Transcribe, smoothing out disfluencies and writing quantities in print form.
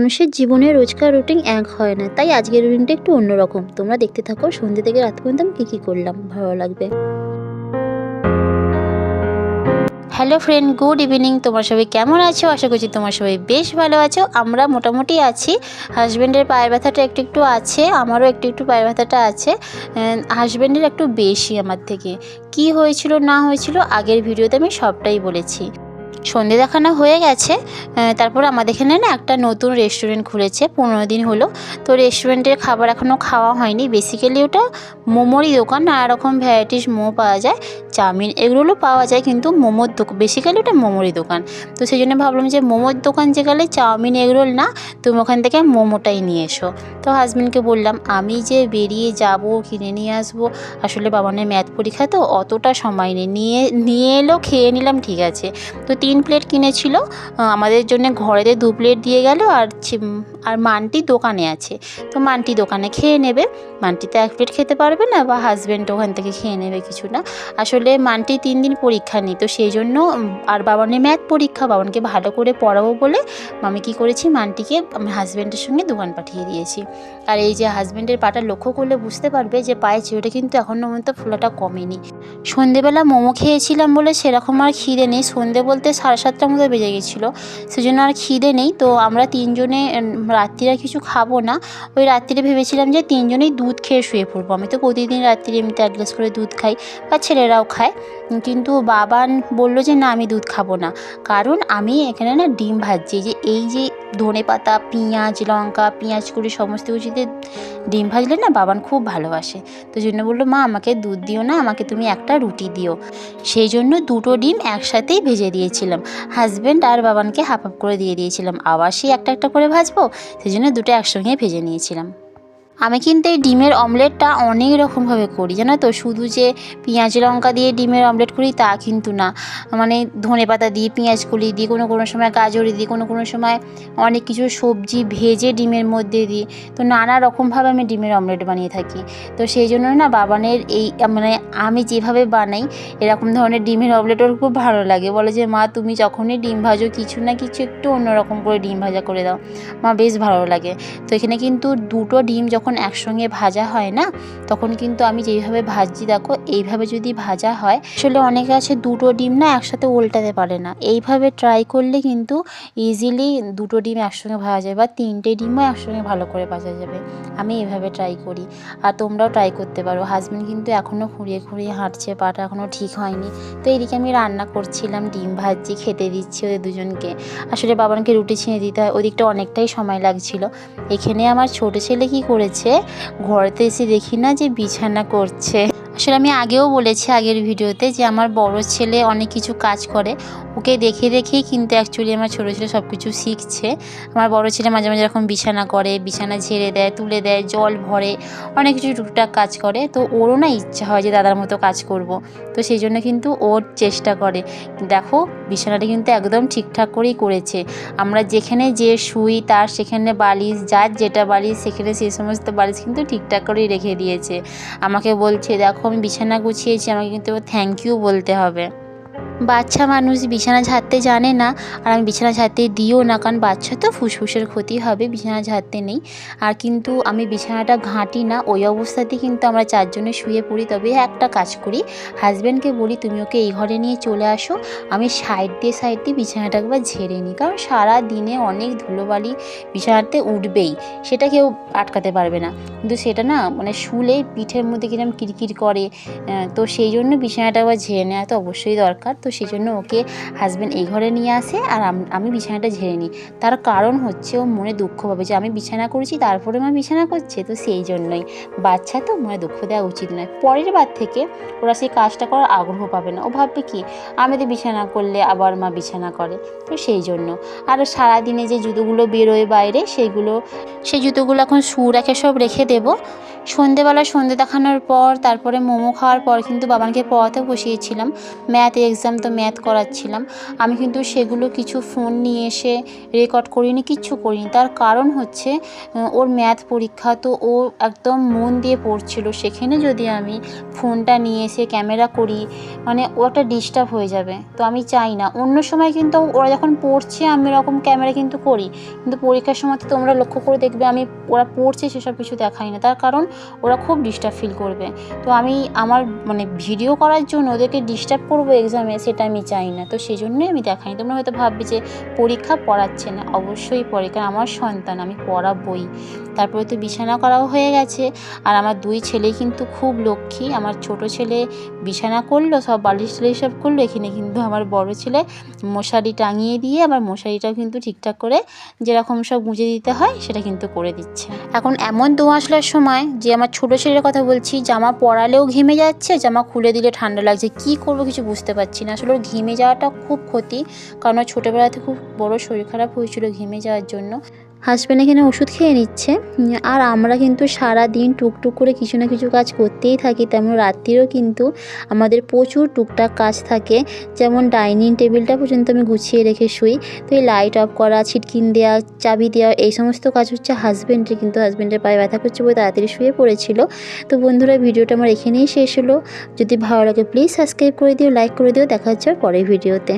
মানুষের জীবনে রোজকার রুটিন এক হয় না, তাই আজকের রুটিনটা একটু অন্যরকম। তোমরা দেখতে থাকো সন্ধ্যে থেকে রাত পর্যন্ত আমি কী করলাম, ভালো লাগবে। Hello friend, good evening. তোমরা সবাই কেমন আছো? আশা করছি তোমরা সবাই বেশ ভালো আছো। আমরা মোটামুটি আছি। হাজব্যান্ডের পায়ের ব্যথাটা একটু একটু আছে, আমারও একটু একটু পায়ের ব্যথাটা আছে। হাজব্যান্ডের একটু বেশি আমার থেকে। কি হয়েছিল না হয়েছিল আগের ভিডিওতে আমি সবটাই বলেছি। সন্ধে দেখানো হয়ে গেছে। তারপর আমাদের এখানে না একটা নতুন রেস্টুরেন্ট খুলেছে, 15 দিন হলো। তো রেস্টুরেন্টের খাবার এখনও খাওয়া হয়নি। বেসিক্যালি ওটা মোমোরই দোকান, নানা রকম ভ্যারাইটিস মোমো পাওয়া যায়, চাউমিন এগুলো পাওয়া যায়, কিন্তু মোমোর দোকান, বেসিক্যালি ওটা মোমোরই দোকান। তো সেই জন্য ভাবলাম যে মোমোর দোকান যে গেলে চাউমিন এগরোল না, তুমি ওখান থেকে মোমোটাই নিয়ে এসো। তো হাজব্যান্ডকে বললাম আমি যে বেরিয়ে যাব, কিনে নিয়ে আসবো, আসলে বাবানের ম্যাথ পরীক্ষা তো অতটা সময় নেই। নিয়ে এলো, খেয়ে নিলাম, ঠিক আছে। তো 3 প্লেট কিনেছিল আমাদের জন্য, ঘরেতে 2 প্লেট দিয়ে গেল। আর মানটি দোকানে আছে, তো মানটি দোকানে খেয়ে নেবে। মানটিতে 1 প্লেট খেতে পারবে না, বা হাজব্যান্ড ওখান থেকে খেয়ে নেবে কিছু না। আসলে মানটি 3 দিন পরীক্ষা নেই, তো সেই জন্য আর বাবানের ম্যাথ পরীক্ষা, বাবানকে ভালো করে পড়াবো বলে আমি কী করেছি, মানটিকে আমি হাজব্যান্ডের সঙ্গে দোকান পাঠিয়ে দিয়েছি। আর এই যে হাজব্যান্ডের পাটা লক্ষ্য করলে বুঝতে পারবে যে পায়ের চিরটা কিন্তু এখনও পর্যন্ত ফোলাটা কমেনি। সন্ধেবেলা মোমো খেয়েছিলাম বলে সেরকম আর খিদে নেই। সন্ধে বলতে 7:30টার মতো বেজে গেছিলো, সেজন্য আর খিদে নেই। তো আমরা 3 জনে রাত্রিরে আর কিছু খাবো না। ওই রাত্রিরে ভেবেছিলাম যে 3 জনেই দুধ খেয়ে শুয়ে পড়বো। আমি তো প্রতিদিন রাত্রিরে এমনিতে 1 গ্লাস করে দুধ খাই, বা ছেলেরাও খায়, কিন্তু বাবান বললো যে না, আমি দুধ খাবো না। কারণ আমি এখানে না ডিম ভাজছি, যে এই যে ধনেপাতা, পেঁয়াজ, লঙ্কা, পেঁয়াজ করে সমস্ত কিছুতে ডিম ভাজলে না বাবান খুব ভালোবাসে। তো জন্য বললো মা আমাকে দুধ দিও না, আমাকে তুমি একটা রুটি দিও। সেই জন্য 2টো ডিম একসাথেই ভেজে দিয়েছিলাম। হাজব্যান্ড আর বাবানকে হাফ হাফ করে দিয়ে দিয়েছিলাম, আবার সেই একটা একটা করে ভাজবো, সেই জন্য 2টো একসঙ্গে ভেজে নিয়েছিলাম। আমি কিন্তু এই ডিমের অমলেটটা অনেক রকমভাবে করি, জানো তো। শুধু যে পেঁয়াজ লঙ্কা দিয়ে ডিমের অমলেট করি তা কিন্তু না, মানে ধনেপাতা দিয়ে, পেঁয়াজ কলি দিয়ে, কোনো সময় গাজর দিই, কোনো সময় অনেক কিছু সবজি ভেজে ডিমের মধ্যে দিই। তো নানা রকমভাবে আমি ডিমের অমলেট বানিয়ে থাকি। তো সেই জন্য না বাবানের এই, মানে আমি যেভাবে বানাই এরকম ধরনের ডিমের অমলেট ওর খুব ভালো লাগে। বলে যে মা তুমি যখনই ডিম ভাজো কিছু না কিছু একটু অন্যরকম করে ডিম ভাজা করে দাও, মা বেশ ভালো লাগে। তো এখানে কিন্তু 2টো ডিম যখন একসঙ্গে ভাজা হয় না, তখন কিন্তু আমি যেইভাবে ভাজছি দেখো, এইভাবে যদি ভাজা হয়, আসলে অনেকে আছে 2টো ডিম না একসাথে উল্টাতে পারে না। এইভাবে ট্রাই করলে কিন্তু ইজিলি 2টো ডিম একসঙ্গে ভাজা যায়, বা 3টে ডিমও একসঙ্গে ভালো করে ভাজা যাবে। আমি এইভাবে ট্রাই করি, আর তোমরাও ট্রাই করতে পারো। হাজব্যান্ড কিন্তু এখনও খুঁড়িয়ে খুঁড়িয়ে হাঁটছে, পাটা এখনও ঠিক হয়নি। তো এইদিকে আমি রান্না করছিলাম, ডিম ভাজছি, খেতে দিচ্ছি ওদের দুজনকে। আসলে বাবানকে রুটি ছিঁড়ে দিতে হয়, ওদিকটা অনেকটাই সময় লাগছিল। এখানে আমার ছোট ছেলে কি করেছে, ঘরেতে এসে দেখি না যে বিছানা করছে। আসলে আমি আগেও বলেছি আগের ভিডিওতে যে আমার বড় ছেলে অনেক কিছু কাজ করে, ওকে দেখে দেখেই কিন্তু অ্যাকচুয়ালি আমার ছোটো ছেলে সব কিছু শিখছে। আমার বড় ছেলে মাঝে মাঝে এরকম বিছানা করে, বিছানা ঝেড়ে দেয়, তুলে দেয়, জল ভরে, অনেক কিছু টুকটাক কাজ করে। তো ওরও না ইচ্ছা হয় যে দাদার মতো কাজ করব। তো সেই জন্য কিন্তু ওর চেষ্টা করে। দেখো বিছানাটা কিন্তু একদম ঠিকঠাক করেই করেছে। আমরা যেখানে যে শুই তার সেখানে বালিশ, যার যেটা বালিশ সেখানে সেই সমস্ত বালিশ কিন্তু ঠিকঠাক করেই রেখে দিয়েছে। আমাকে বলছে দেখো আমি বিছানা গুছিয়েছি, আমাকে কিন্তু থ্যাংক ইউ বলতে হবে। বাচ্চা মানুষ বিছানা ঝাড়তে জানে না, আর আমি বিছানা ঝাড়তে দিও না, কারণ বাচ্চা তো ফুসফুসের ক্ষতি হবে, বিছানা ঝাড়তে নেই। আর কিন্তু আমি বিছানাটা ঘাঁটি না, ওই অবস্থাতেই কিন্তু আমরা 4 জনে শুয়ে পড়ি। তবে একটা কাজ করি, হাজব্যান্ডকে বলি তুমি ওকে এই ঘরে নিয়ে চলে আসো, আমি সাইড দিয়ে বিছানাটা একবার ঝেড়ে নিই। কারণ সারা দিনে অনেক ধুলোবালি বিছানাতে উঠবেই, সেটা কেউ আটকাতে পারবে না। কিন্তু সেটা না মানে শুলে পিঠের মধ্যে কিরকম কিরকির করে, তো সেই জন্য বিছানাটা একবার ঝেড়ে নেওয়া তো অবশ্যই দরকার। তো সেই জন্য ওকে হাজব্যান্ড এই ঘরে নিয়ে আসে, আর আমি বিছানাটা ঝেড়ে নিই। তার কারণ হচ্ছে ও মনে দুঃখ পাবে যে আমি বিছানা করেছি তারপরে মা বিছানা করছে, তো সেই জন্যই। বাচ্চা তো মনে দুঃখ দেওয়া উচিত নয়। পরের বার থেকে ওরা সেই কাজটা করার আগ্রহ পাবে না, ও ভাববে কি আমি তো বিছানা করলে আবার মা বিছানা করে, তো সেই জন্য। আর সারাদিনে যে জুতোগুলো বেরোয় বাইরে সেই জুতোগুলো এখন শু রেখে সব রেখে দেবো। সন্ধেবেলা সন্ধে দেখানোর পর তারপরে মোমো খাওয়ার পর কিন্তু বাবানকে পড়াতে বসিয়েছিলাম। ম্যাথ এক্সাম, তো ম্যাথ করাচ্ছিলাম। আমি কিন্তু সেগুলো কিছু ফোন নিয়ে এসে রেকর্ড করিনি, কিচ্ছু করিনি। তার কারণ হচ্ছে ওর ম্যাথ পরীক্ষা, তো ও একদম মন দিয়ে পড়ছিল। সেখানে যদি আমি ফোনটা নিয়ে এসে ক্যামেরা করি, মানে ও একটা ডিস্টার্ব হয়ে যাবে। তো আমি চাই না। অন্য সময় কিন্তু ওরা যখন পড়ছে আমি এরকম ক্যামেরা কিন্তু করি, কিন্তু পরীক্ষার সময় তো তোমরা লক্ষ্য করে দেখবে আমি ওরা পড়ছে সেসব কিছু দেখাই না। তার কারণ ওরা খুব ডিস্টার্ব ফিল করবে। তো আমি আমার মানে ভিডিও করার জন্য ওদেরকে ডিস্টার্ব করবো এক্সামে, সেটা আমি চাই না। তো সেই জন্যই আমি দেখাই। তোমরা হয়তো ভাববে যে পরীক্ষা পড়াচ্ছে না, অবশ্যই পড়ে, কারণ আমার সন্তান, আমি পড়াবই। তারপরে তো বিছানা করাও হয়ে গেছে। আর আমার 2 ছেলে কিন্তু খুব লক্ষ্মী। আমার ছোট ছেলে বিছানা করলো, সব বালিশ টালিশ সব করলো। এখানে কিন্তু আমার বড় ছেলে মশারি টাঙিয়ে দিয়ে আবার মশারিটাও কিন্তু ঠিকঠাক করে যেরকম সব গুঁজে দিতে হয় সেটা কিন্তু করে দিচ্ছে। এখন এমন দোআঁশলার সময় যে আমার ছোটো ছেলের কথা বলছি, জামা পরালেও ঘেমে যাচ্ছে, জামা খুলে দিলে ঠান্ডা লাগছে। কি করব কিছু বুঝতে পারছি না। আসলে ওর ঘেমে যাওয়াটা খুব ক্ষতি, কারণ ওর ছোটোবেলাতে খুব বড় শরীর খারাপ হয়েছিল ঘেমে যাওয়ার জন্য। হাজব্যান্ড এখানে ওষুধ খেয়ে নিচ্ছে। আর আমরা কিন্তু সারা দিন টুকটুক করে কিছু না কিছু কাজ করতেই থাকি। তেমন রাত্রিরেও কিন্তু আমাদের প্রচুর টুকটাক কাজ থাকে। যেমন ডাইনিং টেবিলটা পর্যন্ত আমি গুছিয়ে রেখে শুই। তো এই লাইট অফ করা, ছিটকিন দেওয়া, চাবি দেওয়া, এই সমস্ত কাজ হচ্ছে হাজব্যান্ডের। কিন্তু হাজব্যান্ডের পায়ে ব্যথা করছে বলে তাড়াতাড়ি শুয়ে পড়েছিল। তো বন্ধুরা, ভিডিওটা আমার এখানেই শেষ হলো। যদি ভালো লাগে প্লিজ সাবস্ক্রাইব করে দিও, লাইক করে দিও। দেখা হচ্ছে পরের ভিডিওতে।